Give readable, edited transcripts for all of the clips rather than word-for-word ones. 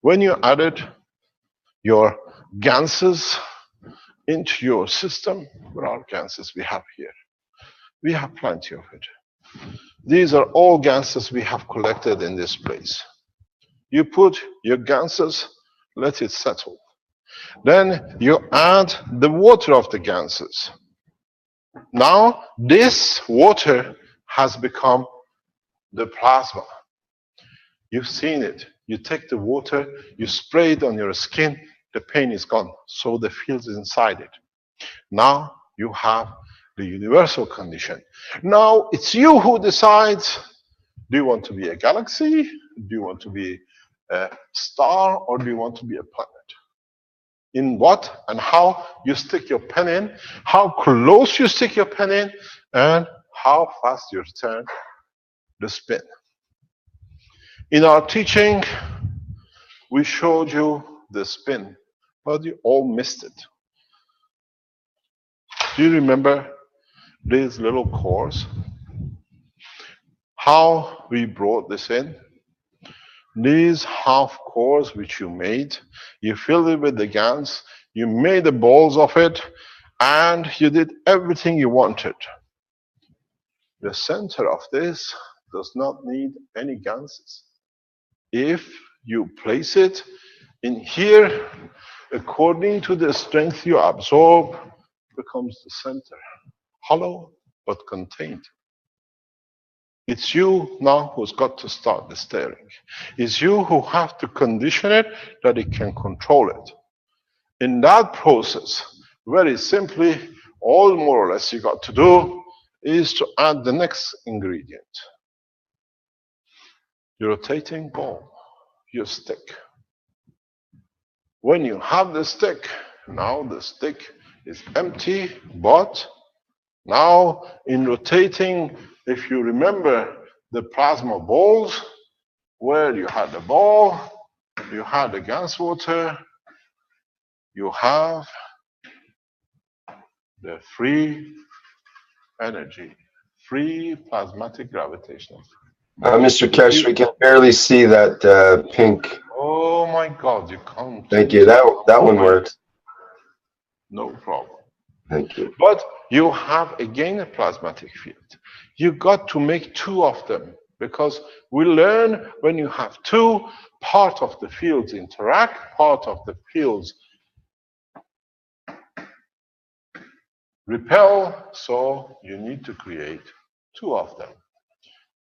When you added your ganses into your system, what are ganses we have here? We have plenty of it. These are all ganses we have collected in this place. You put your ganses, let it settle. Then you add the water of the ganses. Now this water has become the plasma. You've seen it. You take the water, you spray it on your skin, the pain is gone. So the field is inside it. Now you have the universal condition. Now it's you who decides, do you want to be a galaxy? Do you want to be a star? Or do you want to be a planet? In what and how you stick your pen in, how close you stick your pen in, and how fast you return the spin. In our teaching, we showed you the spin, but you all missed it. Do you remember these little cores? How we brought this in? These half cores which you made, you filled it with the GANs, you made the balls of it, and you did everything you wanted. The center of this does not need any GANs. If you place it in here, according to the strength you absorb, becomes the center. Hollow, but contained. It's you now who's got to start the steering. It's you who have to condition it that it can control it. In that process, very simply, all more or less you got to do is to add the next ingredient. Your rotating ball, your stick. When you have the stick, now the stick is empty, but now in rotating, if you remember the plasma balls, where you had the ball, you had the gas water, you have the free energy, free plasmatic gravitational. Mr. Kesh, we can barely see that pink. Oh my God, you can't. Thank you. That one works. No problem. Thank you. But you have again a plasmatic field. You got to make two of them, because we learn when you have two, part of the fields interact, part of the fields repel, so you need to create two of them.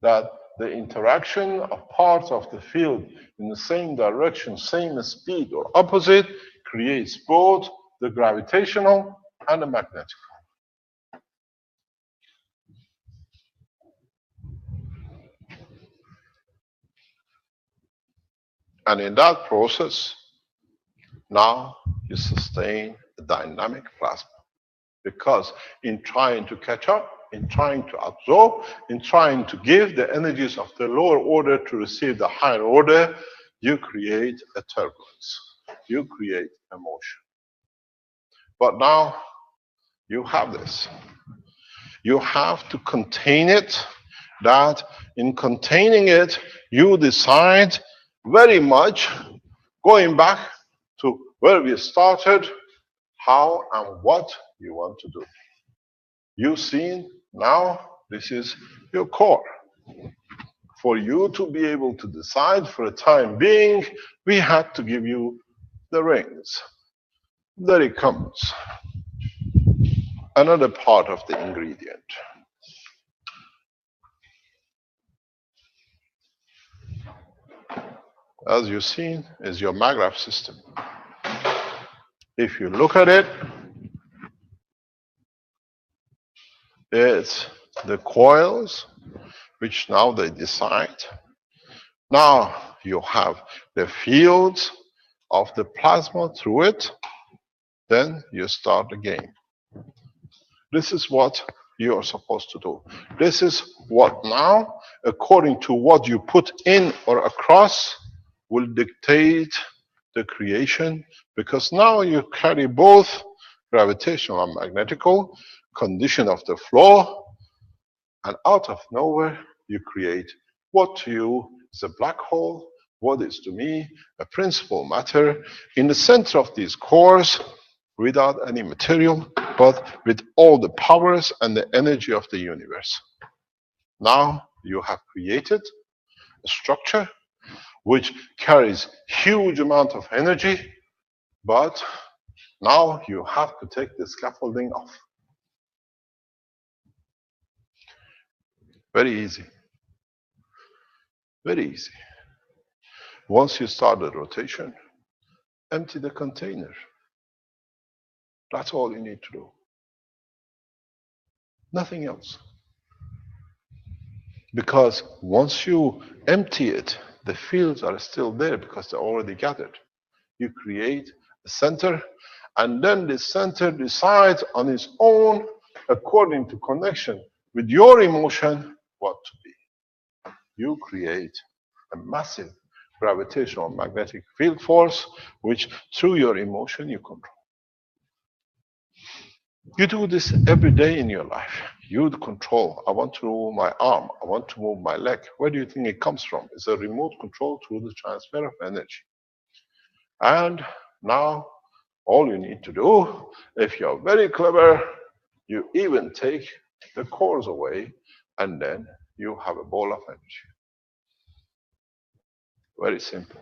That the interaction of parts of the field in the same direction, same speed or opposite, creates both the gravitational and the magnetic. And in that process, now you sustain a dynamic plasma. Because in trying to catch up, in trying to absorb, in trying to give the energies of the lower order to receive the higher order, you create a turbulence. You create a motion. But now you have this. You have to contain it, that in containing it, you decide very much, going back to where we started, how and what you want to do. You've seen now this is your core. For you to be able to decide for the time being, we had to give you the rings. There it comes. Another part of the ingredient. As you've seen, is your maglev system. If you look at it, it's the coils, which now they decide. Now you have the fields of the plasma through it. Then you start the game. This is what you are supposed to do. This is what now, according to what you put in or across, will dictate the creation, because now you carry both gravitational and magnetical condition of the flow, and out of nowhere you create what to you is a black hole, what is to me a principal matter in the center of these cores, without any material, but with all the powers and the energy of the universe. Now you have created a structure which carries huge amount of energy, but now you have to take the scaffolding off. Very easy. Very easy. Once you start the rotation, empty the container. That's all you need to do. Nothing else. Because once you empty it, the fields are still there because they're already gathered. You create a center, and then the center decides on its own, according to connection with your emotion, what to be. You create a massive gravitational magnetic field force, which through your emotion you control. You do this every day in your life. You control. I want to move my arm. I want to move my leg. Where do you think it comes from? It's a remote control through the transfer of energy. And now, all you need to do, if you're very clever, you even take the cores away, and then you have a ball of energy. Very simple.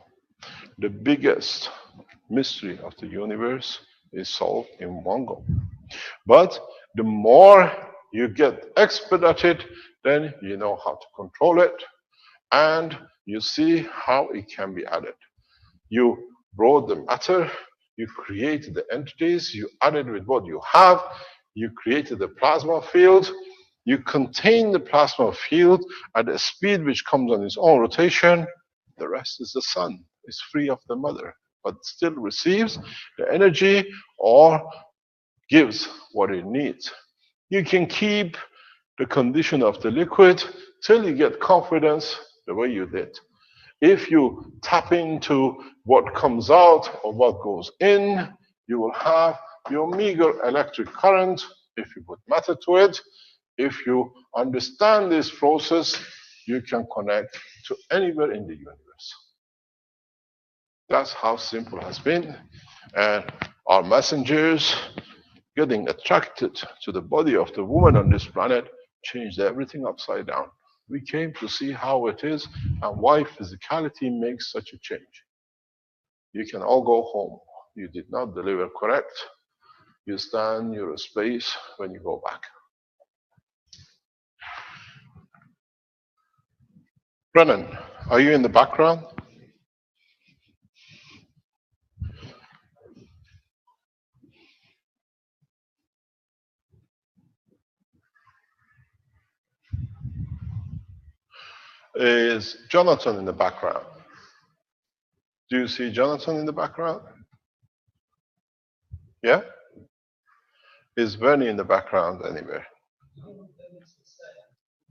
The biggest mystery of the universe is solved in one go. But the more you get expedited, then you know how to control it, and you see how it can be added. You brought the matter, you created the entities, you added with what you have, you created the plasma field, you contain the plasma field at a speed which comes on its own rotation. The rest is the sun. It's free of the mother, but still receives the energy or gives what it needs. You can keep the condition of the liquid till you get confidence the way you did. If you tap into what comes out or what goes in, you will have your meager electric current if you put matter to it. If you understand this process, you can connect to anywhere in the universe. That's how simple it has been. And our messengers getting attracted to the body of the woman on this planet changed everything upside down. We came to see how it is and why physicality makes such a change. You can all go home. You did not deliver correct. You stand your space when you go back. Brennan, are you in the background? Is Jonathan in the background? Do you see Jonathan in the background? Yeah? Is Bernie in the background anywhere?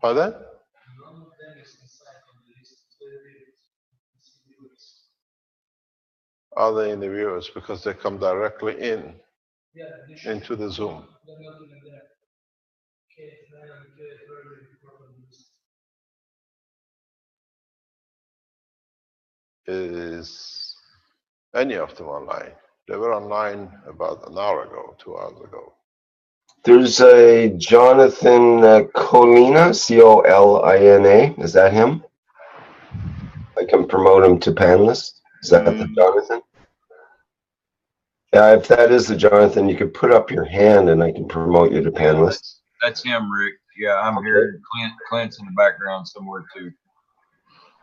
Pardon? Are they in the viewers? Because they come directly in into the Zoom. Is any of them online? They were online about an hour ago, 2 hours ago. There's a Jonathan Colina, C-O-L-I-N-A. Is that him? I can promote him to panelist. Is that the Jonathan? Yeah, if that is the Jonathan, you could put up your hand and I can promote you to panelist. That's him, Rick. Yeah, I'm okay. Here. Clint's in the background somewhere too.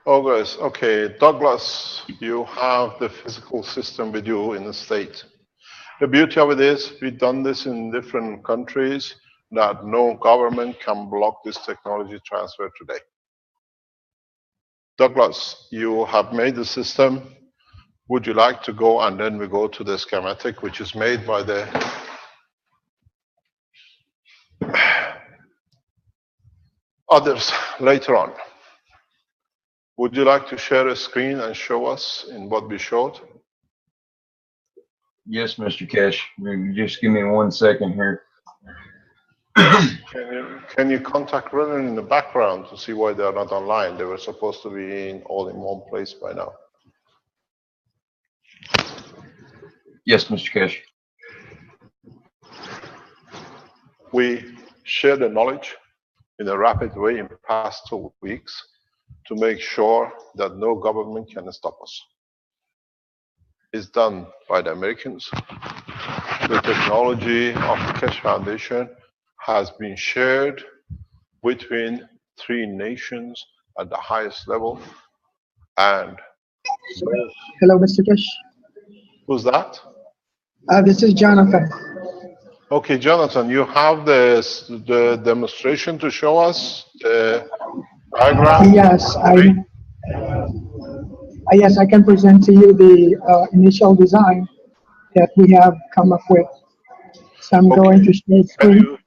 Oh, guys. Okay, Douglas, you have the physical system with you in the state. The beauty of it is we've done this in different countries that no government can block this technology transfer today. Douglas, you have made the system. Would you like to go and then we go to the schematic which is made by the others later on? Would you like to share a screen and show us in what we showed? Yes, Mr. Kesh. Just give me 1 second here. Can you contact Brennan in the background to see why they are not online? They were supposed to be all in one place by now. Yes, Mr. Kesh. We share the knowledge in a rapid way in past 2 weeks to make sure that no government can stop us. It's done by the Americans. The technology of the Keshe Foundation has been shared between 3 nations at the highest level. And Hello, Mr. Kish. who's that? This is Jonathan. Okay, Jonathan, you have the demonstration to show us the diagram? Yes, I can present to you the initial design that we have come up with. So I'm going to share screen.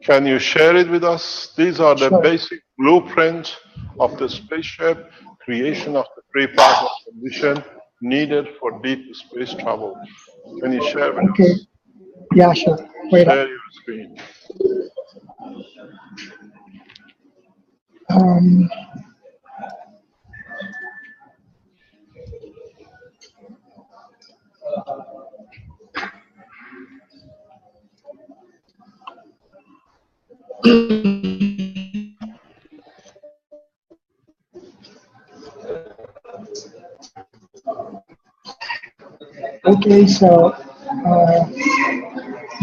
Can you share it with us? These are the Sure. basic blueprint of the spaceship, creation of the three-part condition needed for deep space travel. Can you share with Okay. us? Yeah, sure. Wait up. Share your screen. Um, okay, so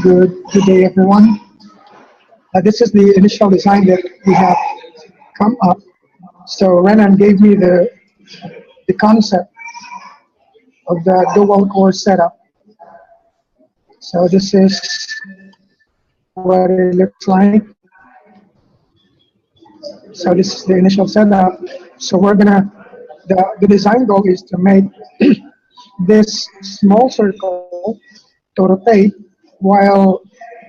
good day, everyone. This is the initial design that we have come up. So Renan gave me the concept of the dual core setup. So this is what it looks like. So this is the initial setup. So we're gonna, the design goal is to make this small circle to rotate while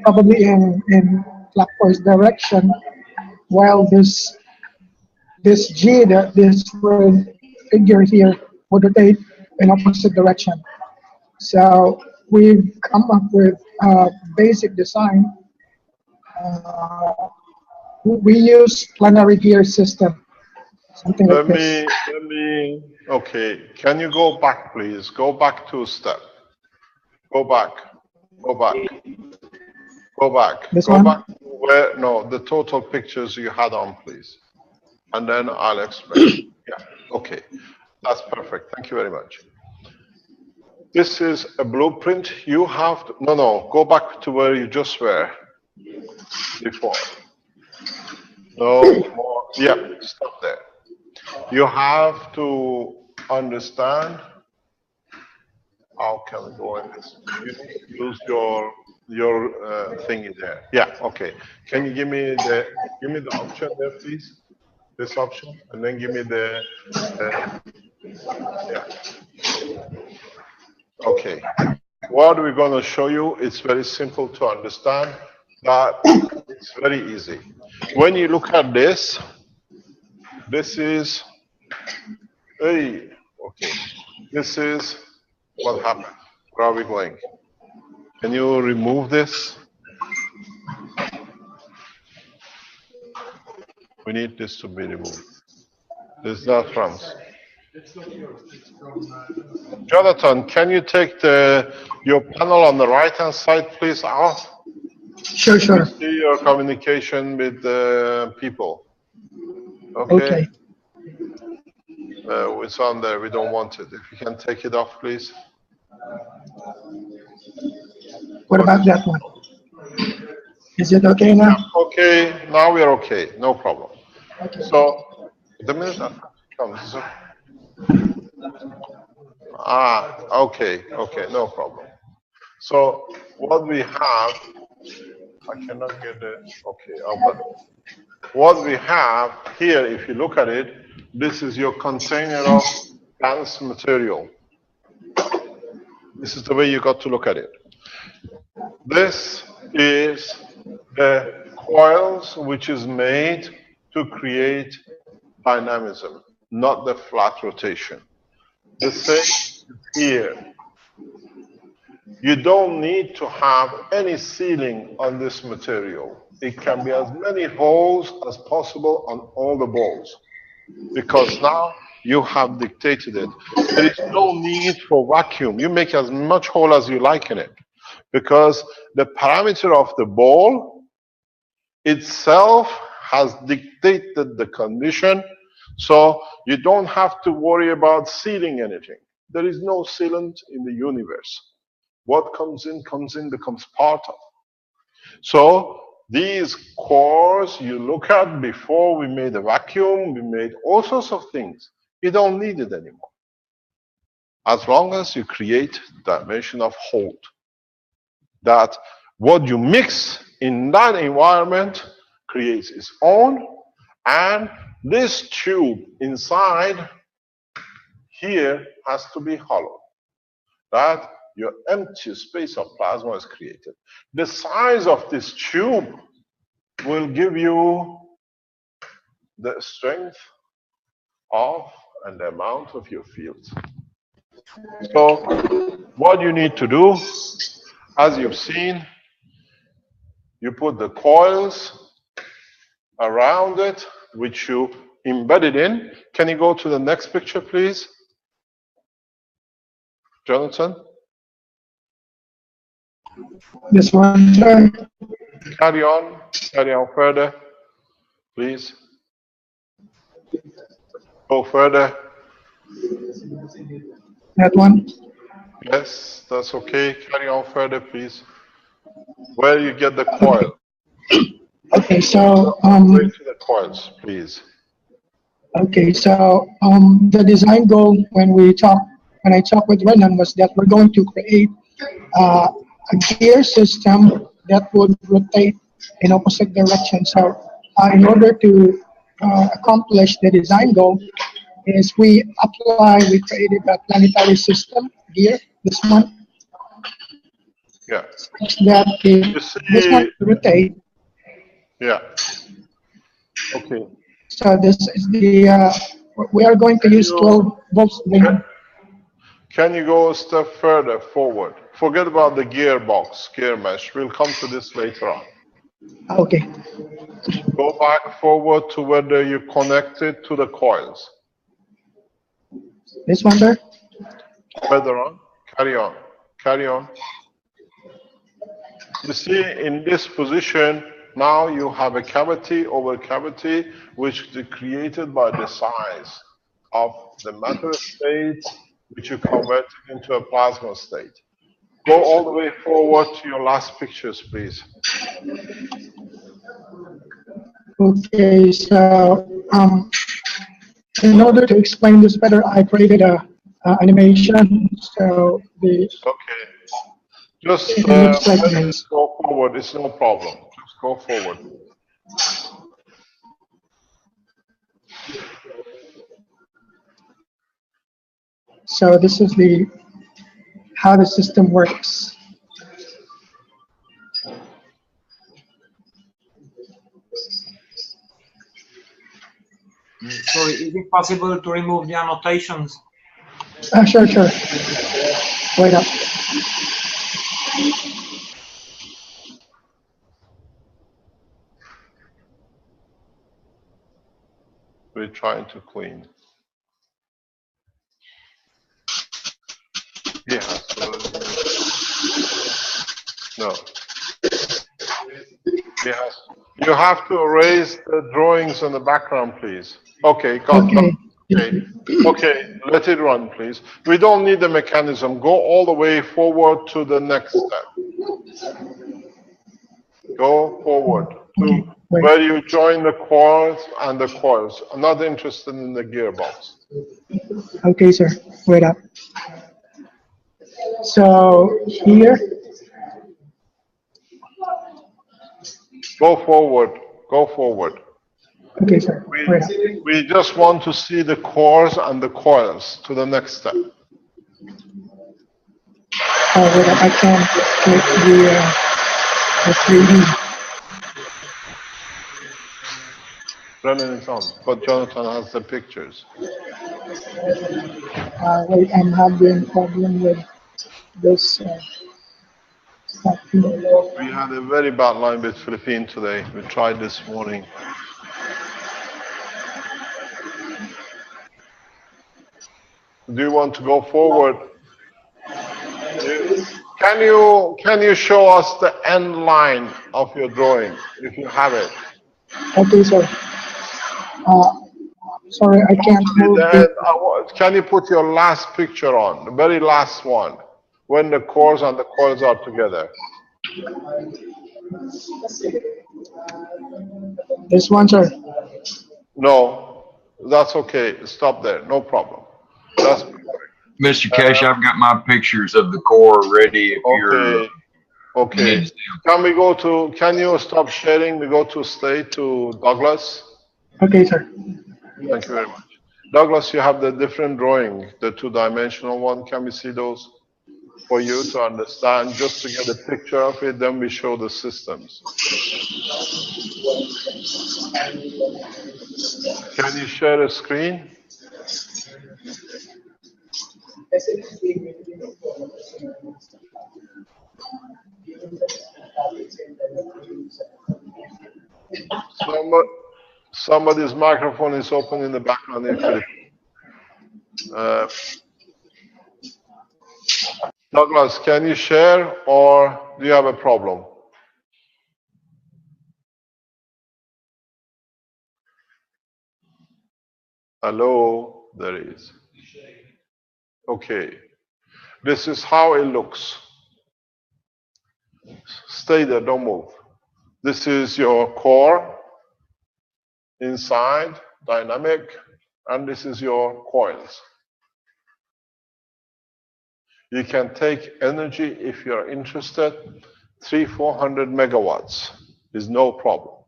probably in clockwise direction, while this G, this red figure here would rotate in opposite direction. So we've come up with a basic design. We use planetary gear system, something like this. Okay, can you go back, please? Go back 2 steps. Go back. This Go one? back to where, no, the total pictures you had on, please. And then I'll explain. Yeah, okay. That's perfect. Thank you very much. This is a blueprint. You have to, no, go back to where you just were before. No more. Yeah, stop there. You have to understand how can we go in this. You need to use your thingy there. Yeah, okay. Can you give me the option there, please? This option, and then give me the yeah. Okay. What we're going to show you, it's very simple to understand, but it's very easy. When you look at this is, hey, okay, this is what happened. Where are we going? Can you remove this? We need this to be removed. This is not from. Jonathan, can you take your panel on the right-hand side, please, out? Sure. See your communication with the people. Okay. It's on there. We don't want it. If you can take it off, please. What about that one? Is it okay now? Yeah, okay. Now we are okay. No problem. Okay. So the minute that comes. Okay, no problem. So what we have, I cannot get it. Okay, I'll put it. What we have here, if you look at it, this is your container of dense material. This is the way you got to look at it. This is the coils which is made to create dynamism, not the flat rotation. The same here. You don't need to have any sealing on this material. It can be as many holes as possible on all the balls, because now You have dictated it. There is no need for vacuum. You make as much hole as you like in it, because the parameter of the ball itself has dictated the condition, so you don't have to worry about sealing anything. There is no sealant in the universe. What comes in, becomes part of. So these cores you look at, before we made a vacuum, we made all sorts of things. You don't need it anymore, as long as you create dimension of hold. That what you mix in that environment creates its own, and this tube inside here has to be hollow. That your empty space of plasma is created. The size of this tube will give you the strength of and the amount of your fields. So what you need to do, as you've seen, you put the coils around it, which you embedded in. Can you go to the next picture, please? Jonathan? This one, sir. Carry on further, please. Go further. That one. Yes, that's okay. Carry on further, please. Where you get the coil? Okay, so Straight to the coils, please. okay, so the design goal when I talked with Renan was that we're going to create a gear system that would rotate in opposite direction. So in order to accomplish the design goal, is we created a planetary system gear, this one, Yeah. such that You this one see, rotate. yeah. Okay. So this is the we are going to use 12 volts. Can you go a step further forward? Forget about the gearbox, gear mesh. We'll come to this later on. Okay. Go back forward to where you connected to the coils. This one, sir? Further on. Carry on. Carry on. You see, in this position, now you have a cavity over cavity, which is created by the size of the matter state, which you converted into a plasma state. Go all the way forward to your last pictures, please. Okay, so in order to explain this better, I created a animation. So the Okay. Just it looks like this. go forward. It's no problem. Just go forward. So this is the how the system works. Sorry, is it possible to remove the annotations? Sure. Wait up. We're trying to clean. Yeah. No. Yes. You have to erase the drawings in the background, please. Okay, got Okay. Okay, let it run, please. We don't need the mechanism. Go all the way forward to the next step. Go forward to where you join the coils and the coils. I'm not interested in the gearbox. Okay, sir. Wait up. So here. Go forward. Go forward. Okay, sir. Wait up. We just want to see the cores and the coils to the next step. Oh, wait up. I can't click the 3D. Brennan is on, but Jonathan has the pictures. Wait, I'm having problem with this. We had a very bad line with Philippine today. We tried this morning. Do you want to go forward? Can you show us the end line of your drawing if you have it? Okay, sir. Sorry, I can't move Then the. can you put your last picture on, the very last one, when the cores and the coils are together? This one, sir. No, that's okay. Stop there. No problem. That's Mr. Kesh, I've got my pictures of the core ready if you're. okay. Okay. Can we go to? Can you stop sharing? We go to state to Douglas. Okay, sir. Thank you very much. Douglas, you have the different drawing, the two-dimensional one. Can we see those for you to understand? Just to get a picture of it, then we show the systems. Can you share a screen? Somebody's microphone is open in the background. Douglas, can you share or do you have a problem? Hello, there is. Okay, this is how it looks. Stay there, don't move. This is your core inside, dynamic, and this is your coils. You can take energy if you're interested. 300-400 megawatts is no problem.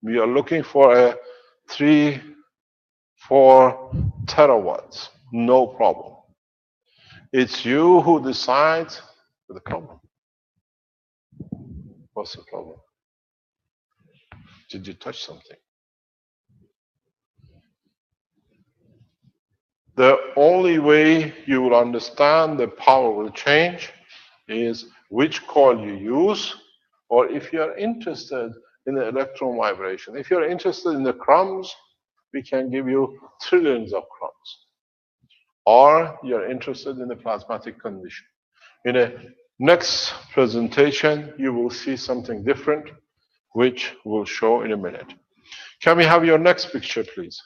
We are looking for a 3-4 terawatts, no problem. It's you who decides the problem. What's the problem? Did you touch something? The only way you will understand the power will change is which coil you use, or if you are interested in the electron vibration. If you're interested in the crumbs, we can give you trillions of crumbs. Or you're interested in the plasmatic condition. In a next presentation, you will see something different, which we'll show in a minute. Can we have your next picture, please?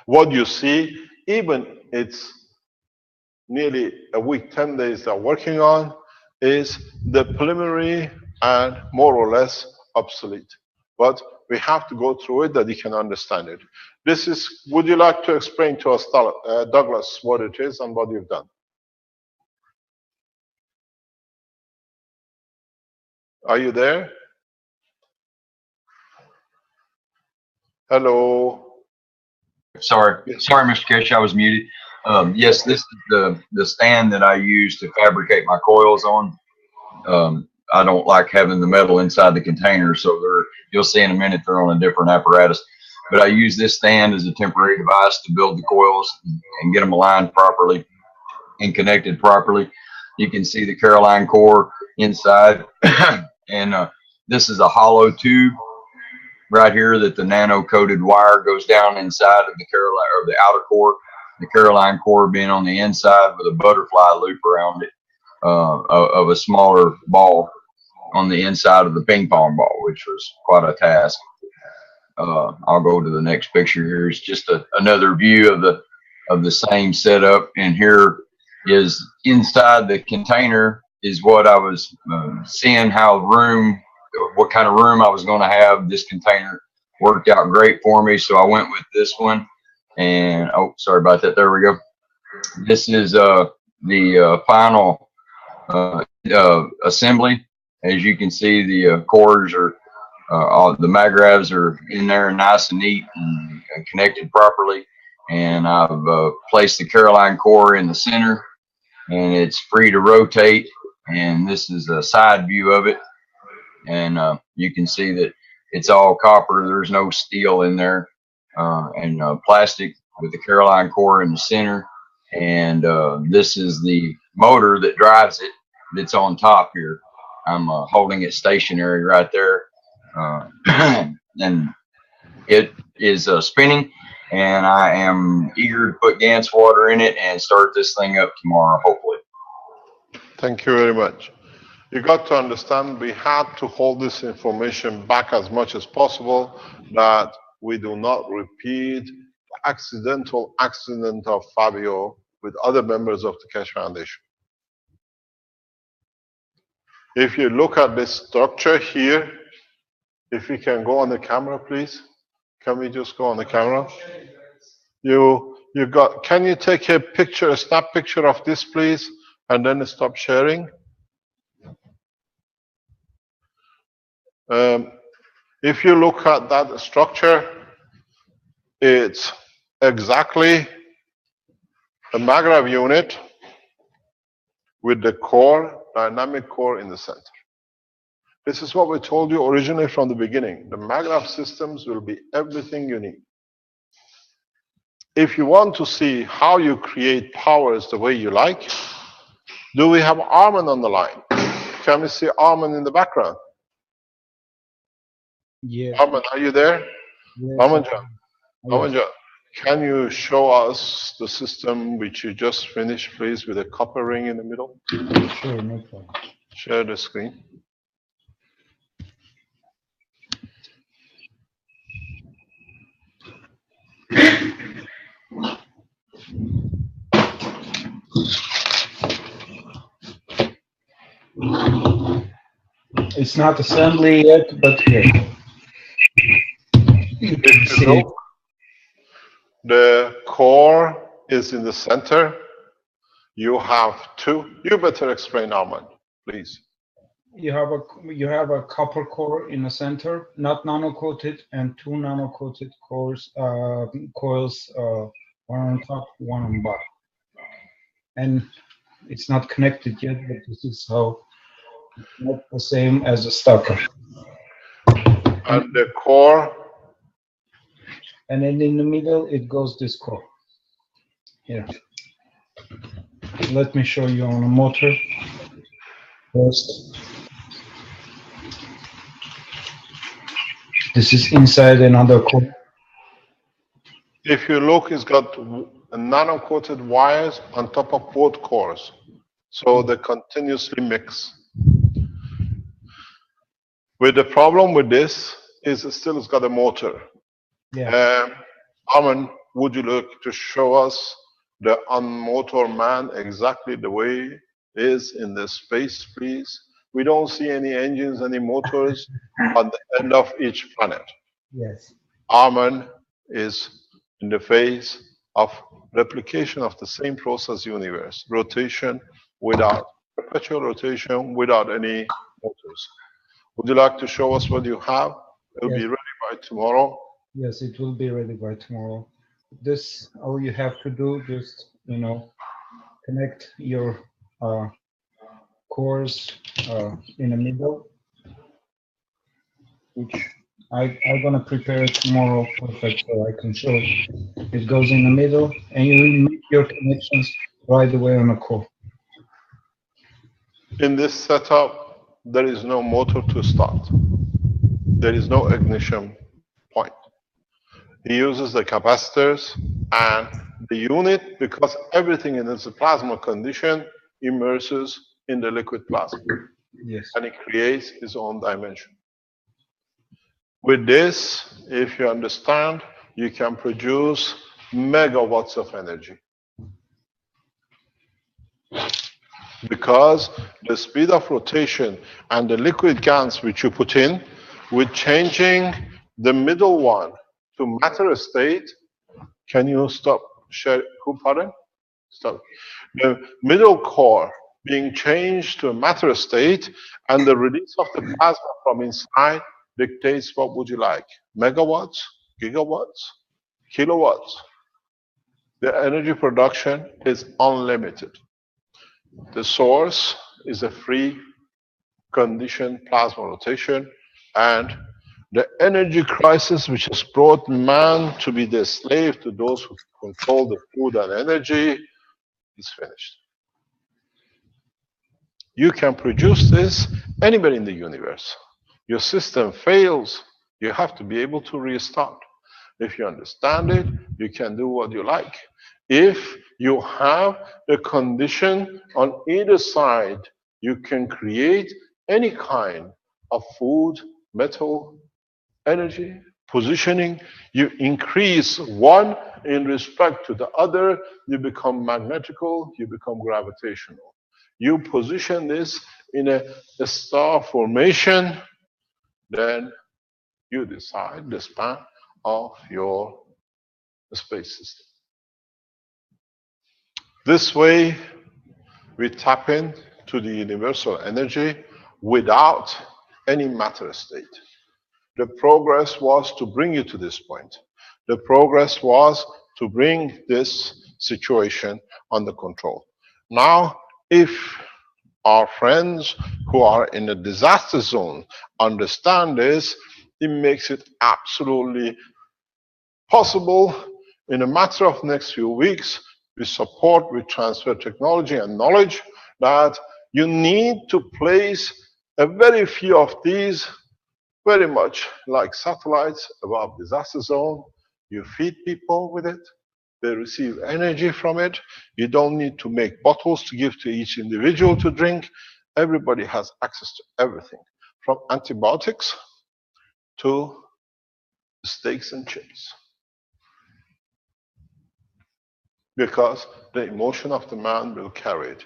What you see, even it's nearly a week, 10 days they're working on, is the preliminary and more or less obsolete. But we have to go through it that you can understand it. This is, would you like to explain to us, Douglas, what it is and what you've done? Are you there? Hello? Sorry, Mr. Kesh, I was muted. Yes, this is the stand that I use to fabricate my coils on. I don't like having the metal inside the container, so you'll see in a minute they're on a different apparatus. But I use this stand as a temporary device to build the coils and get them aligned properly and connected properly. You can see the Caroline core inside, and this is a hollow tube right here that the nano-coated wire goes down inside of the Caroline, or the outer core, the Caroline core being on the inside with a butterfly loop around it of a smaller ball on the inside of the ping pong ball, which was quite a task. I'll go to the next picture here. It's just another view of the same setup, and here is inside the container is what I was seeing how what kind of room I was going to have. This container worked out great for me, so I went with this one. And oh, sorry about that. There we go. This is the final assembly. As you can see, the cores are all the magravs are in there, nice and neat and connected properly. And I've placed the Caroline core in the center, and it's free to rotate. And this is a side view of it. And you can see that it's all copper. There's no steel in there, and plastic with the Caroline core in the center. And this is the motor that drives it that's on top here. I'm holding it stationary right there. And it is spinning. and I am eager to put Gans water in it and start this thing up tomorrow, hopefully. Thank you very much. You got to understand we had to hold this information back as much as possible, that we do not repeat the accidental accident of Fabio with other members of the Keshe Foundation. If you look at this structure here, if we can go on the camera, please. Can we just go on the camera? Can you take a picture, a snap picture of this, please, and then stop sharing? If you look at that structure, it's exactly a maglev unit with the core, dynamic core in the center. This is what we told you originally from the beginning. The maglev systems will be everything you need. If you want to see how you create powers the way you like, do we have Armin on the line? Can we see Armin in the background? Yes. Armin, are you there? Yes. Armin John. Yes. Armin John, can you show us the system which you just finished, please, with a copper ring in the middle? Sure, no problem. Share the screen. It's not assembly yet, but here. If you look, the core is in the center. You have two. You better explain, Armin, please. You have a copper core in the center, not nano-coated, and two nano-coated coils, one on top, one on bottom. And it's not connected yet, but this is how, not the same as a stacker. And the core. And then in the middle, it goes this core. Here. Let me show you on a motor first. This is inside another core. If you look, it's got nano-coated wires on top of both cores. So they continuously mix. With the problem with this is it's got a motor. Yeah. Armin, would you like to show us the unmotor man exactly the way it is in the space, please? We don't see any engines, any motors on the end of each planet. Yes. Armin is in the phase of replication of the same process universe, rotation without perpetual rotation, without any motors. Would you like to show us what you have? It'll be ready by tomorrow. Yes, it will be ready by tomorrow. This, all you have to do, just, connect your cores in the middle, which I'm gonna prepare it tomorrow perfect so I can show it. It goes in the middle, and you will make your connections right away on the core. In this setup, there is no motor to start. There is no ignition point. He uses the capacitors and the unit, because everything in its plasma condition immerses in the liquid plasma. Yes. And it creates its own dimension. With this, if you understand, you can produce megawatts of energy. Because the speed of rotation and the liquid GaNs which you put in, with changing the middle one to matter state, can you stop share? Pardon? Stop. The middle core being changed to a matter state, and the release of the plasma from inside dictates what would you like: megawatts, gigawatts, kilowatts. The energy production is unlimited. The source is a free conditioned plasma rotation, and the energy crisis which has brought man to be the slave to those who control the food and energy is finished. You can produce this anywhere in the universe. Your system fails, you have to be able to restart. If you understand it, you can do what you like. If you have the condition on either side, you can create any kind of food, metal, energy, positioning. You increase one in respect to the other, you become magnetical, you become gravitational. You position this in a star formation, then you decide the span of your space system. This way, we tap into the universal energy without any matter state. The progress was to bring you to this point. The progress was to bring this situation under control. Now, if our friends who are in a disaster zone understand this, it makes it absolutely possible in a matter of next few weeks with support, with transfer technology and knowledge, that you need to place a very few of these very much like satellites above disaster zone. You feed people with it. They receive energy from it. You don't need to make bottles to give to each individual to drink. Everybody has access to everything, from antibiotics to steaks and chips. Because the emotion of the man will carry it.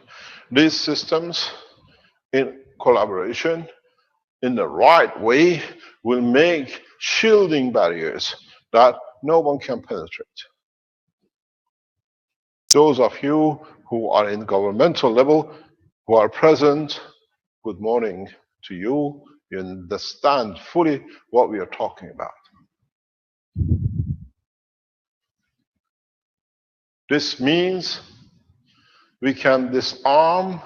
These systems, in collaboration, in the right way, will make shielding barriers that no one can penetrate. Those of you who are in governmental level, who are present, good morning to you. You understand fully what we are talking about. This means we can disarm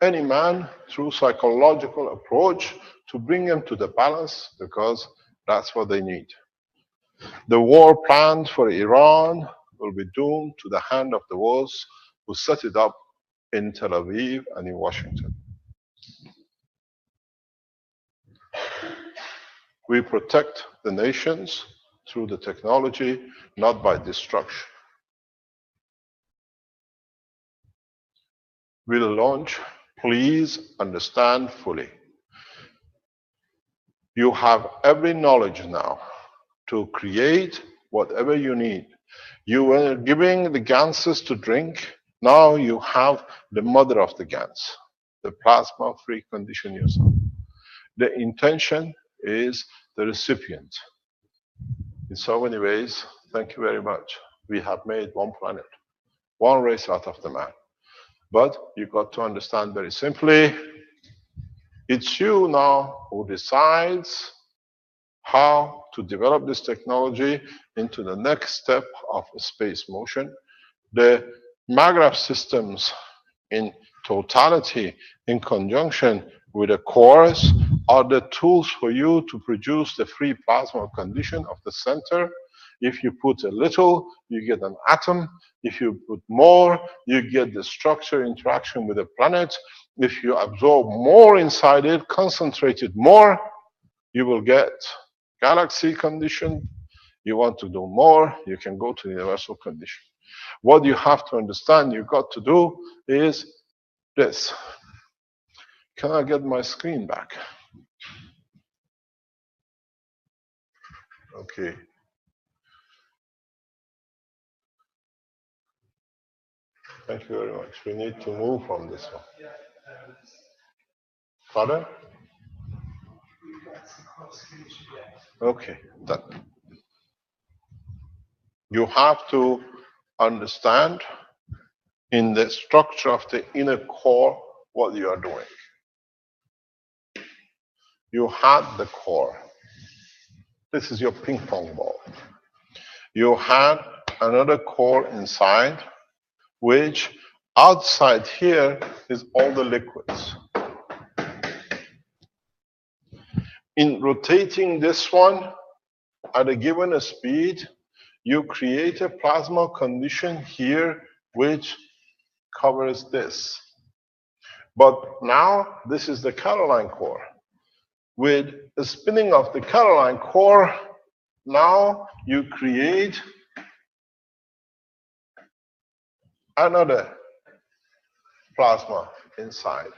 any man through psychological approach to bring them to the balance, because that's what they need. The war planned for Iran will be doomed to the hand of those who set it up in Tel Aviv and in Washington. We protect the nations through the technology, not by destruction. We'll launch. Please understand fully. You have every knowledge now to create whatever you need. You were giving the ganses to drink. Now you have the mother of the GANs, the plasma-free condition yourself. The intention is the recipient. In so many ways, thank you very much. We have made one planet, one race out of the man. But you got to understand very simply, it's you now who decides how to develop this technology into the next step of space motion. The magravs systems in totality, in conjunction with the cores, are the tools for you to produce the free plasma condition of the center. If you put a little, you get an atom. If you put more, you get the structure interaction with the planet. If you absorb more inside it, concentrate it more, you will get galaxy condition. You want to do more, you can go to the universal condition. What you have to understand, you've got to do is this. Can I get my screen back? Okay. Thank you very much. We need to move from this one. Pardon? Okay, done. You have to understand in the structure of the inner core what you are doing. You had the core. This is your ping pong ball. You had another core inside, which outside here is all the liquids. In rotating this one at a given speed, you create a plasma condition here which covers this. But now this is the Caroline core. With the spinning of the Caroline core, Now you create another plasma inside.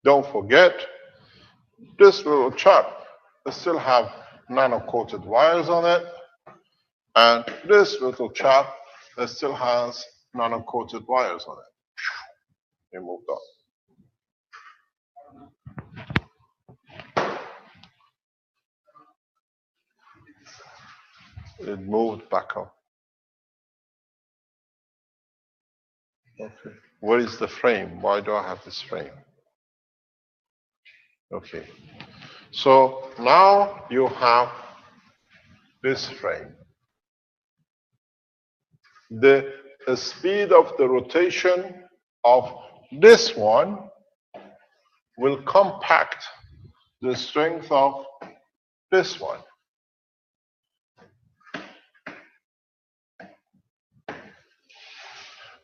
Don't forget, this little chap still have nano-coated wires on it, and this little chap that still has nano-coated wires on it. It moved on. It moved back up. Okay. Where is the frame? Why do I have this frame? Okay. So now you have this frame. The speed of the rotation of this one will compact the strength of this one.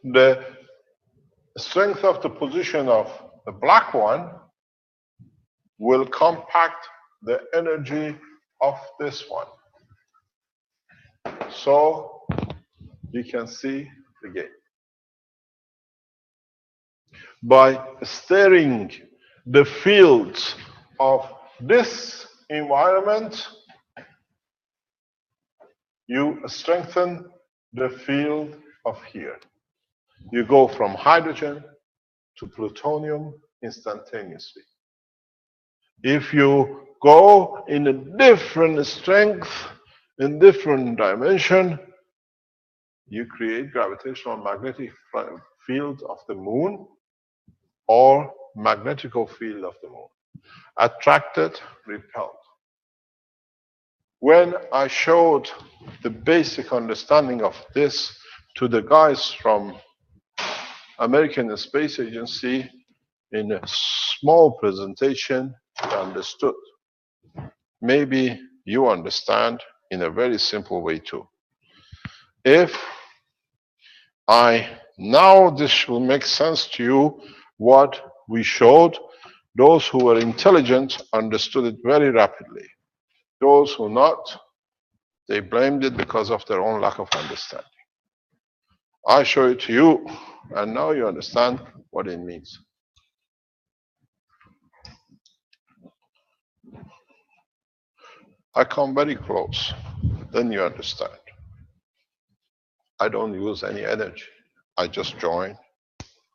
The strength of the position of the black one will compact the energy of this one. So you can see the game. By steering the fields of this environment, you strengthen the field of here. You go from hydrogen to plutonium instantaneously. If you go in a different strength, in different dimension, you create gravitational magnetic field of the moon or magnetical field of the moon. Attracted, repelled. When I showed the basic understanding of this to the guys from American Space Agency in a small presentation, they understood. Maybe you understand in a very simple way too. If now this will make sense to you what we showed. Those who were intelligent understood it very rapidly. Those who not, they blamed it because of their own lack of understanding. I show it to you, and now you understand what it means. I come very close, then you understand. I don't use any energy. I just join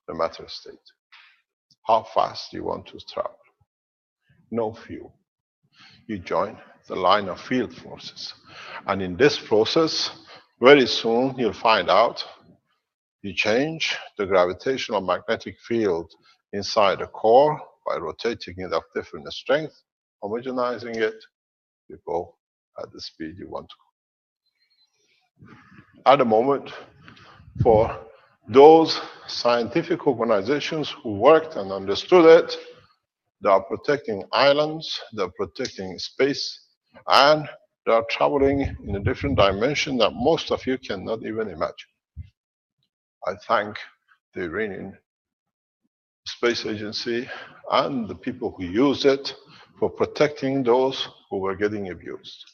the matter state. How fast do you want to travel? No fuel. You join the line of field forces. And in this process, very soon you'll find out you change the gravitational magnetic field inside the core by rotating it of different strength, homogenizing it, you go at the speed you want to go. At the moment, for those scientific organizations who worked and understood it, they are protecting islands, they're protecting space, and they are traveling in a different dimension that most of you cannot even imagine. I thank the Iranian Space Agency and the people who use it for protecting those who were getting abused.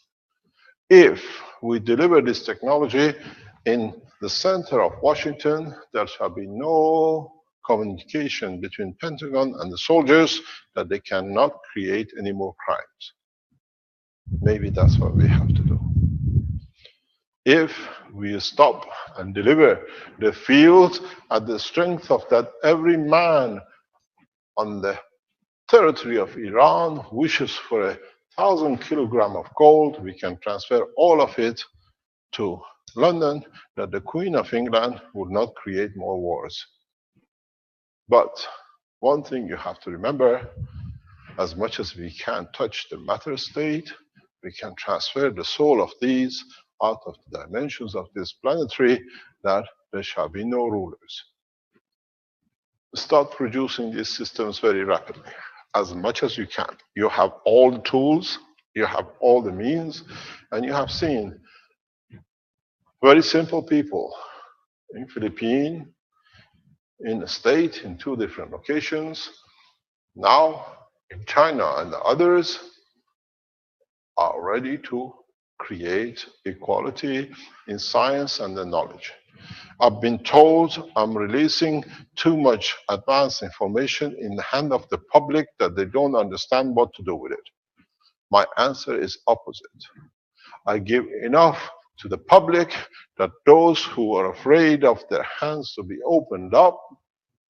If we deliver this technology in the center of Washington, there shall be no communication between Pentagon and the soldiers that they cannot create any more crimes. Maybe that's what we have to do. If we stop and deliver the field at the strength of that every man on the territory of Iran wishes for 1,000 kilograms of gold, we can transfer all of it to London, that the Queen of England would not create more wars. But one thing you have to remember, as much as we can touch the matter state, we can transfer the soul of these out of the dimensions of this planetary, that there shall be no rulers. Start producing these systems very rapidly, as much as you can. You have all the tools, you have all the means, and you have seen very simple people in Philippines, in the state, in 2 different locations, now in China and the others, are ready to create equality in science and the knowledge. I've been told I'm releasing too much advanced information in the hand of the public that they don't understand what to do with it. My answer is opposite. I give enough to the public that those who are afraid of their hands to be opened up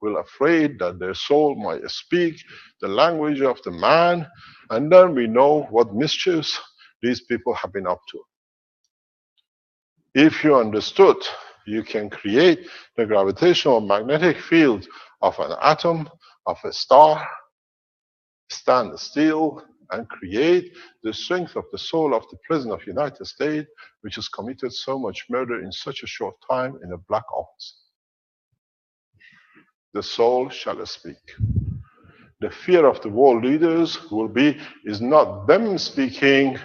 will afraid that their soul might speak the language of the man, and then we know what mischiefs these people have been up to. If you understood, you can create the gravitational magnetic field of an atom, of a star, stand still, and create the strength of the soul of the President of the United States, which has committed so much murder in such a short time in a black office. The soul shall speak. The fear of the world leaders is not them speaking,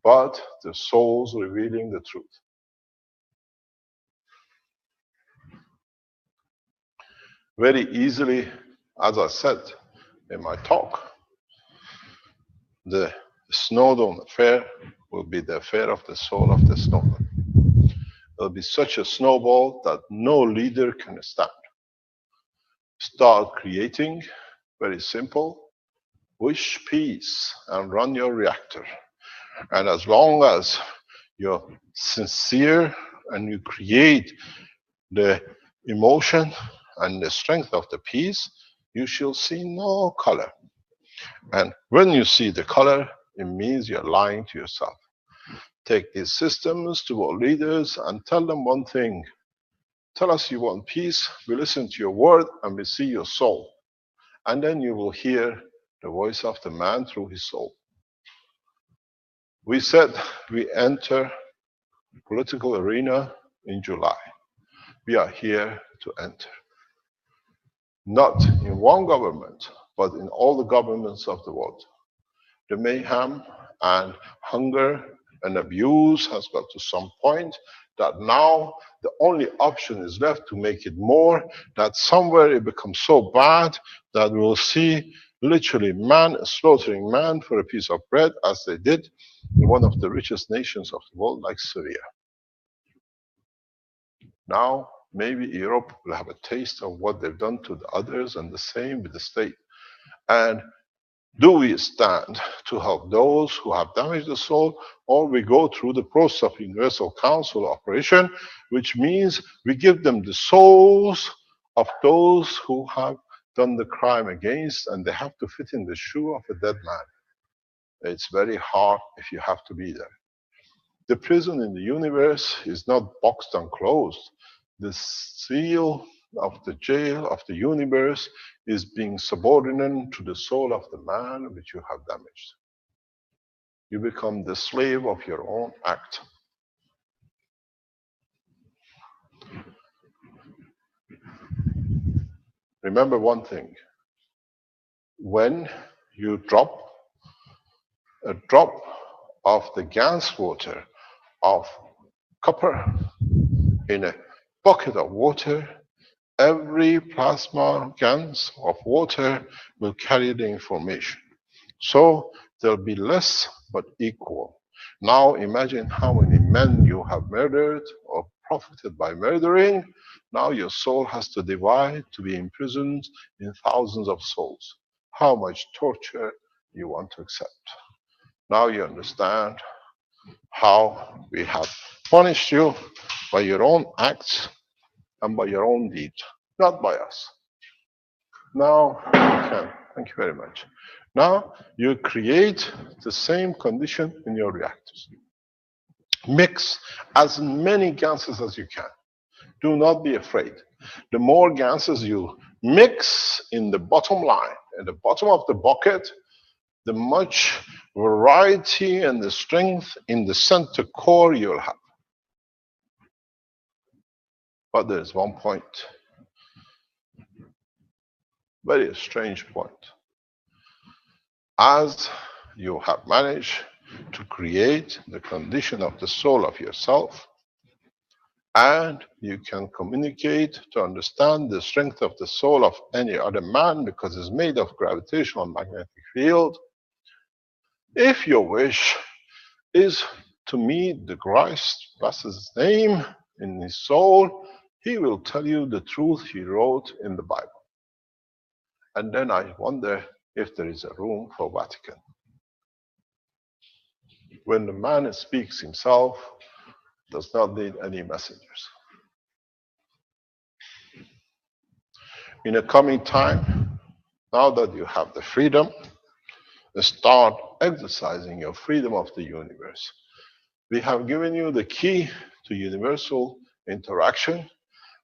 but the souls revealing the truth. Very easily, as I said in my talk, the Snowden affair will be the affair of the soul of the Snowden. It will be such a snowball that no leader can stand. Start creating, very simple, wish peace and run your reactor. And as long as you're sincere and you create the emotion and the strength of the peace, you shall see no color. And when you see the color, it means you're lying to yourself. Take these systems to our leaders and tell them one thing. Tell us you want peace, we listen to your word, and we see your soul. And then you will hear the voice of the man through his soul. We said we enter political arena in July. We are here to enter. Not in one government, but in all the governments of the world. The mayhem and hunger and abuse has got to some point that now the only option is left to make it more, that somewhere it becomes so bad that we'll see literally man slaughtering man for a piece of bread, as they did in one of the richest nations of the world, like Syria. Now, maybe Europe will have a taste of what they've done to the others, and the same with the state. And do we stand to help those who have damaged the soul, or we go through the process of Universal Council operation, which means we give them the souls of those who have done the crime against, and they have to fit in the shoe of a dead man. It's very hard if you have to be there. The prison in the universe is not boxed and closed. The seal of the jail of the universe is being subordinate to the soul of the man which you have damaged. You become the slave of your own act. Remember one thing. When you drop a drop of the gas water of copper in a bucket of water, every plasma gans of water will carry the information. So there'll be less but equal. Now imagine how many men you have murdered or profited by murdering. Now your soul has to divide to be imprisoned in thousands of souls. How much torture you want to accept. Now you understand how we have punished you by your own acts and by your own deeds, not by us. Now you can. Thank you very much. Now you create the same condition in your reactors. Mix as many gases as you can. Do not be afraid. The more gases you mix in the bottom line, at the bottom of the bucket, the much variety and the strength in the center core you'll have. But there's one point, very strange point. As you have managed to create the condition of the soul of yourself, and you can communicate to understand the strength of the soul of any other man because it's made of gravitational magnetic field. If you wish, is to meet the Christ, bless his name, in his soul. He will tell you the truth he wrote in the Bible. And then I wonder if there is a room for Vatican. When the man speaks himself, does not need any messengers. In a coming time, now that you have the freedom, start exercising your freedom of the universe. We have given you the key to universal interaction.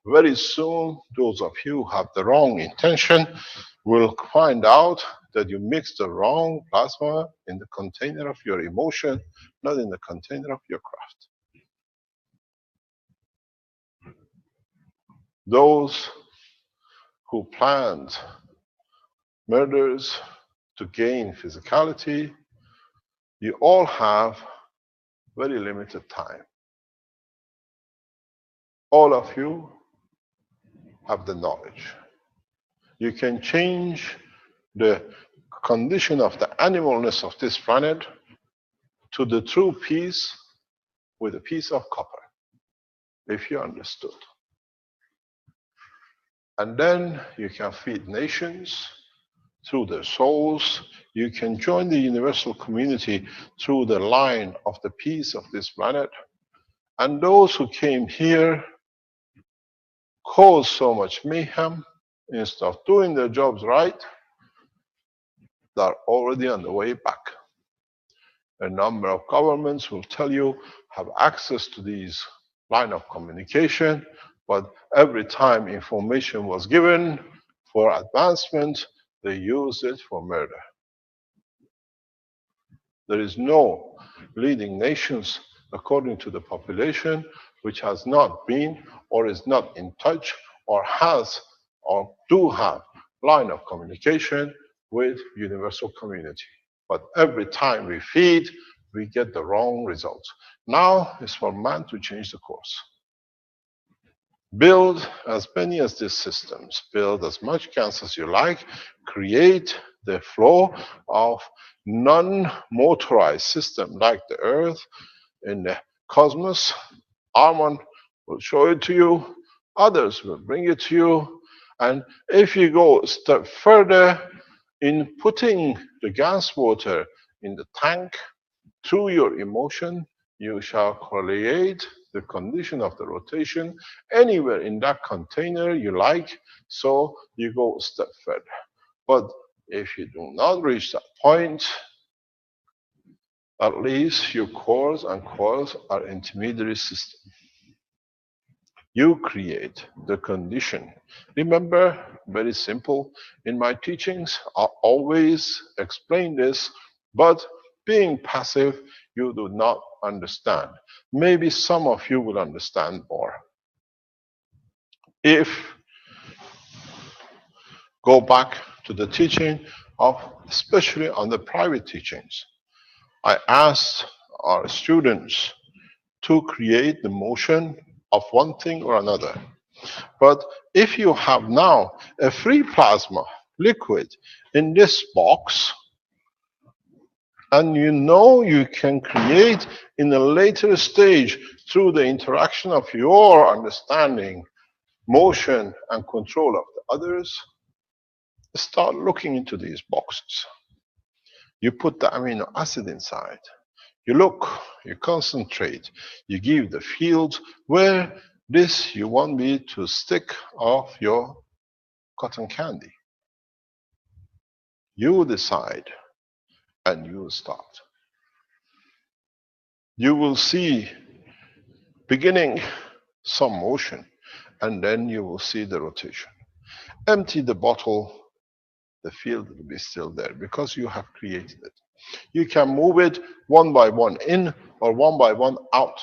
Very soon, those of you who have the wrong intention will find out that you mix the wrong plasma in the container of your emotion, not in the container of your craft. Those who planned murders to gain physicality, you all have very limited time. All of you have the knowledge. You can change the condition of the animalness of this planet to the true peace with a piece of copper, if you understood. And then you can feed nations through their souls. You can join the universal community through the line of the peace of this planet. And those who came here caused so much mayhem, instead of doing their jobs right, they're already on the way back. A number of governments will tell you have access to these line of communication, but every time information was given for advancement, they used it for murder. There is no leading nations according to the population which has not been or is not in touch or has or do have line of communication with universal community. But every time we feed, we get the wrong results. Now it's for man to change the course. Build as many as these systems, build as much gas as you like, create the flow of non-motorized system like the Earth in the cosmos. Armand will show it to you, others will bring it to you, and if you go a step further in putting the gas water in the tank through your emotion, you shall create the condition of the rotation anywhere in that container you like, so you go a step further. But if you do not reach that point, at least your cores and coils are intermediary system. You create the condition. Remember, very simple, in my teachings, I always explain this, but being passive, you do not understand. Maybe some of you will understand more. If go back to the teaching of, especially on the private teachings, I asked our students to create the motion of one thing or another. But if you have now a free plasma liquid in this box, and you know you can create in a later stage through the interaction of your understanding, motion, and control of the others, start looking into these boxes. You put the amino acid inside. You look, you concentrate, you give the field where this you want me to stick off your cotton candy. You decide and you start. You will see beginning some motion and then you will see the rotation. Empty the bottle, the field will be still there because you have created it. You can move it one by one in or one by one out.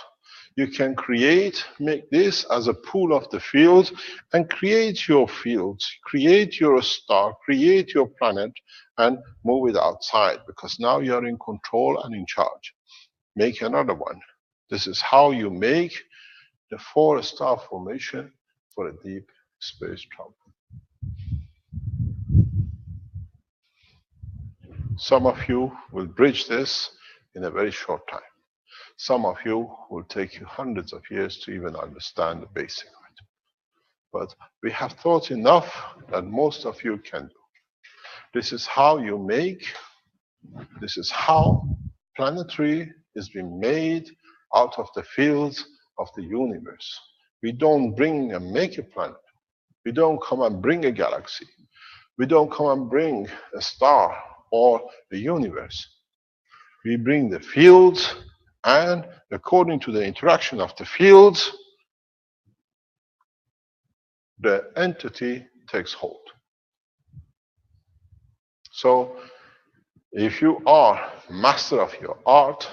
You can create, make this as a pool of the field and create your fields, create your star, create your planet and move it outside because now you're in control and in charge. Make another one. This is how you make the 4-star formation for a deep space travel. Some of you will bridge this in a very short time. Some of you will take you hundreds of years to even understand the basic of it. But we have thought enough that most of you can do. This is how you make, this is how planetary is being made out of the fields of the universe. We don't bring and make a planet. We don't come and bring a galaxy. We don't come and bring a star or the universe. We bring the fields, and according to the interaction of the fields, the entity takes hold. So, if you are master of your art,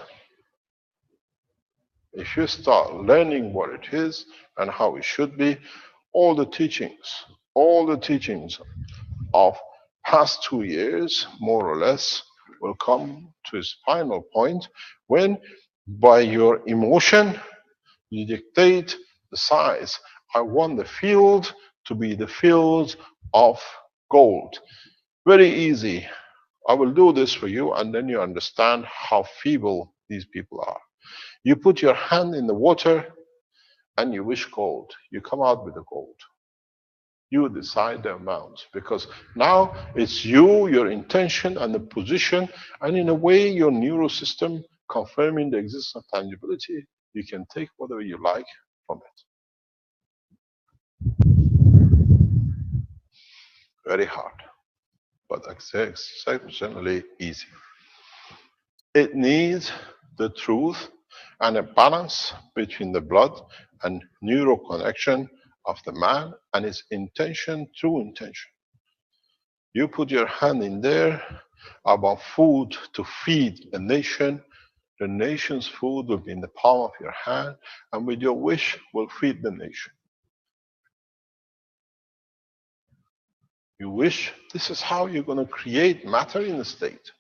if you start learning what it is and how it should be, all the teachings of past 2 years, more or less, will come to its final point when, by your emotion, you dictate the size. I want the field to be the field of gold. Very easy. I will do this for you, and then you understand how feeble these people are. You put your hand in the water and you wish gold. You come out with the gold. You decide the amount, because now it's you, your intention, and the position, and in a way, your neural system confirming the existence of tangibility. You can take whatever you like from it. Very hard, but exceptionally easy. It needs the truth and a balance between the blood and neural connection of the man and his intention, true intention. You put your hand in there about food to feed a nation. The nation's food will be in the palm of your hand, and with your wish will feed the nation. You wish, this is how you're going to create matter in the state.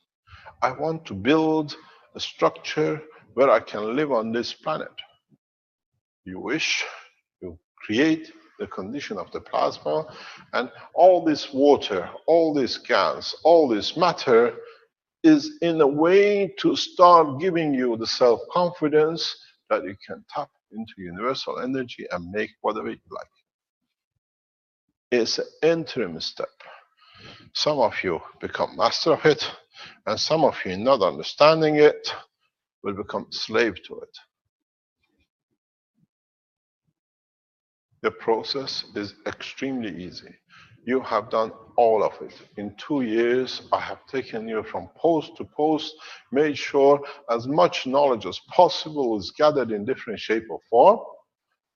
I want to build a structure where I can live on this planet. You wish, you create the condition of the plasma, and all this water, all this gas, all this matter is in a way to start giving you the self-confidence that you can tap into universal energy and make whatever you like. It's an interim step. Some of you become master of it, and some of you, not understanding it, will become slave to it. The process is extremely easy. You have done all of it. In 2 years, I have taken you from post to post, made sure as much knowledge as possible is gathered in different shape or form,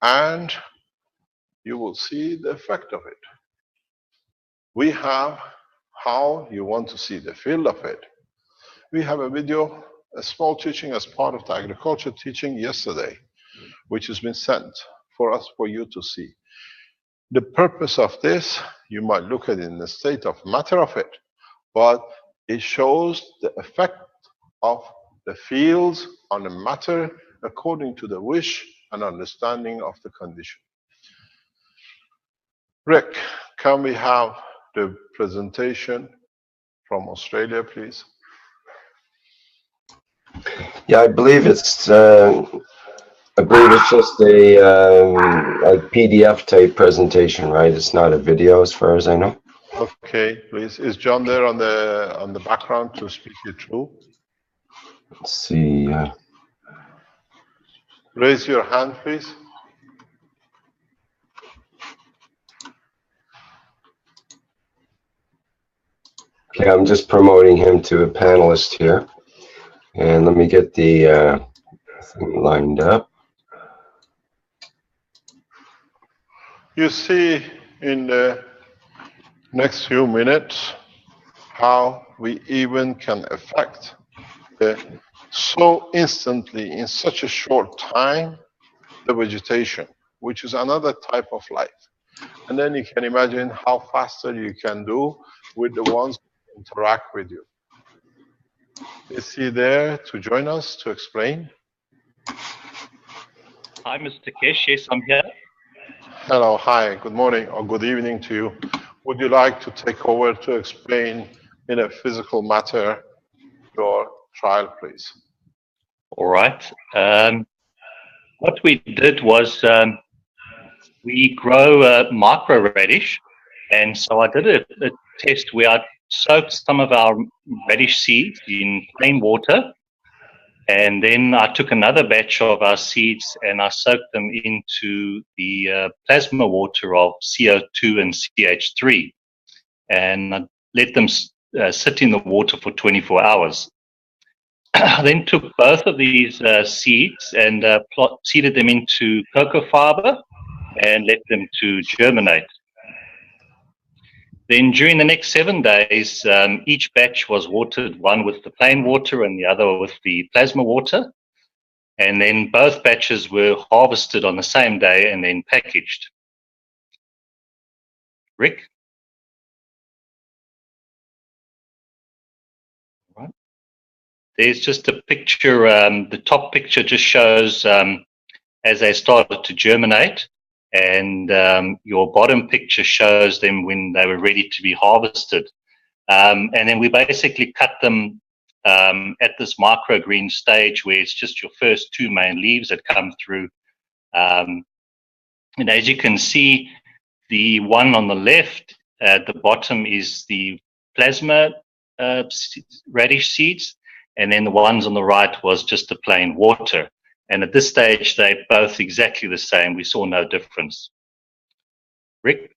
and you will see the effect of it. We have how you want to see the field of it. We have a video, a small teaching as part of the agriculture teaching yesterday, which has been sent for you to see. The purpose of this, you might look at it in the state of matter of it, but it shows the effect of the fields on the matter according to the wish and understanding of the condition. Rick, can we have the presentation from Australia, please? Yeah, I believe it's just a like PDF type presentation, right? It's not a video, as far as I know. Okay, please. Is John there on the background to speak you through? Let's see. Raise your hand, please. Okay, I'm just promoting him to a panelist here, and let me get the thing lined up. You see in the next few minutes how we even can affect so instantly, in such a short time, the vegetation, which is another type of life. And then you can imagine how faster you can do with the ones who interact with you. Is he there to join us to explain? Hi, Mr. Kish. Yes, I'm here. Hello, hi, good morning or good evening to you. Would you like to take over to explain in a physical matter your trial, please? All right. What we did was we grow micro radish, and so I did a test where I soaked some of our radish seeds in plain water, and then I took another batch of our seeds and I soaked them into the plasma water of CO2 and CH3, and I let them sit in the water for 24 hours. I then took both of these seeds and seeded them into cocoa fiber and let them to germinate. Then during the next 7 days, each batch was watered, one with the plain water and the other with the plasma water. And then both batches were harvested on the same day and then packaged. Rick? Right. There's just a picture, the top picture just shows as they started to germinate, and your bottom picture shows them when they were ready to be harvested. And then we basically cut them at this microgreen stage where it's just your first 2 main leaves that come through. And as you can see, the one on the left at the bottom is the plasma radish seeds, and then the ones on the right was just the plain water. And at this stage, they're both exactly the same. We saw no difference. Rick?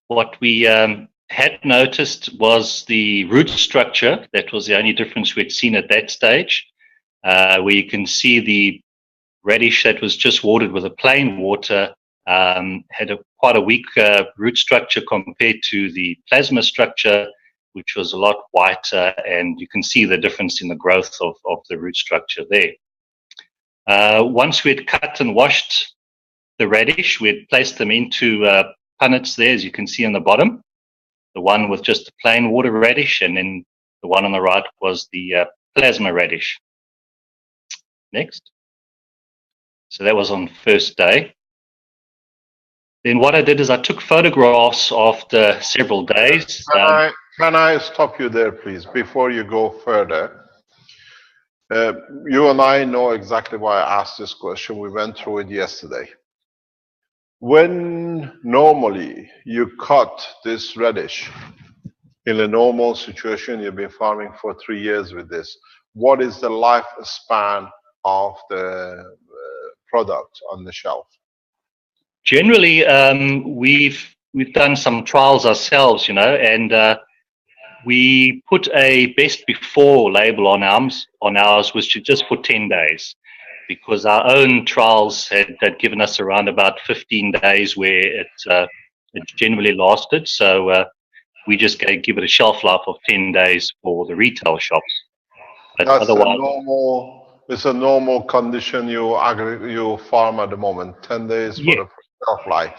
What we had noticed was the root structure. That was the only difference we'd seen at that stage, where you can see the radish that was just watered with a plain water had quite a weak root structure compared to the plasma structure, which was a lot whiter, and you can see the difference in the growth of the root structure there. Once we'd cut and washed the radish, we'd placed them into punnets there, as you can see on the bottom. The one with just the plain water radish, and then the one on the right was the plasma radish. Next. So that was on first day. Then what I did is I took photographs after several days. Can I stop you there, please, before you go further? You and I know exactly why I asked this question. We went through it yesterday. When normally you cut this radish in a normal situation, you've been farming for 3 years with this, what is the lifespan of the product on the shelf? Generally, we've done some trials ourselves, and we put a best before label on ours, which is just for 10 days, because our own trials had given us around about 15 days where it generally lasted. So we just give it a shelf life of 10 days for the retail shops. But That's otherwise, it's a normal condition you farm at the moment, 10 days for the shelf life.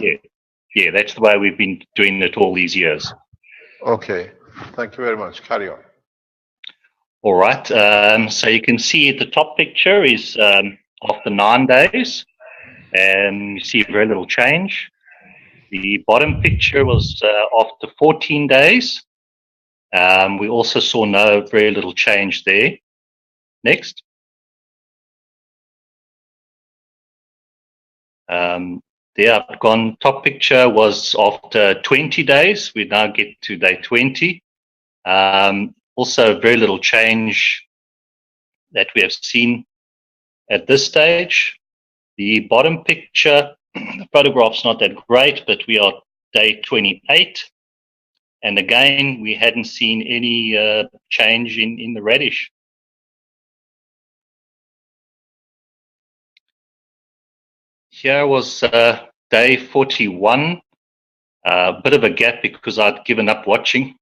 Yeah, that's the way we've been doing it all these years. Okay, thank you very much. Carry on. All right, so you can see the top picture is after 9 days, and you see very little change. The bottom picture was after 14 days. We also saw very little change there. Next. The top picture was after 20 days. We now get to day 20. Also very little change that we have seen at this stage. The bottom picture, the photograph's not that great, but we are day 28. And again, we hadn't seen any change in the radish. Here was day 41, a bit of a gap because I'd given up watching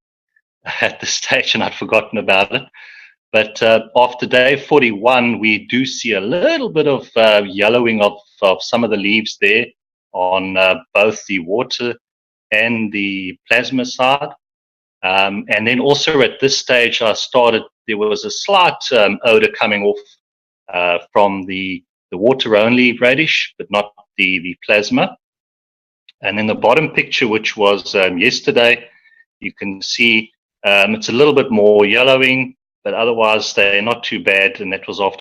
at this stage and I'd forgotten about it. But after day 41, we do see a little bit of yellowing of some of the leaves there on both the water and the plasma side. And then also at this stage, there was a slight odor coming off from the water-only radish, but not the plasma. And then the bottom picture, which was yesterday, you can see It's a little bit more yellowing, but otherwise they're not too bad, and that was after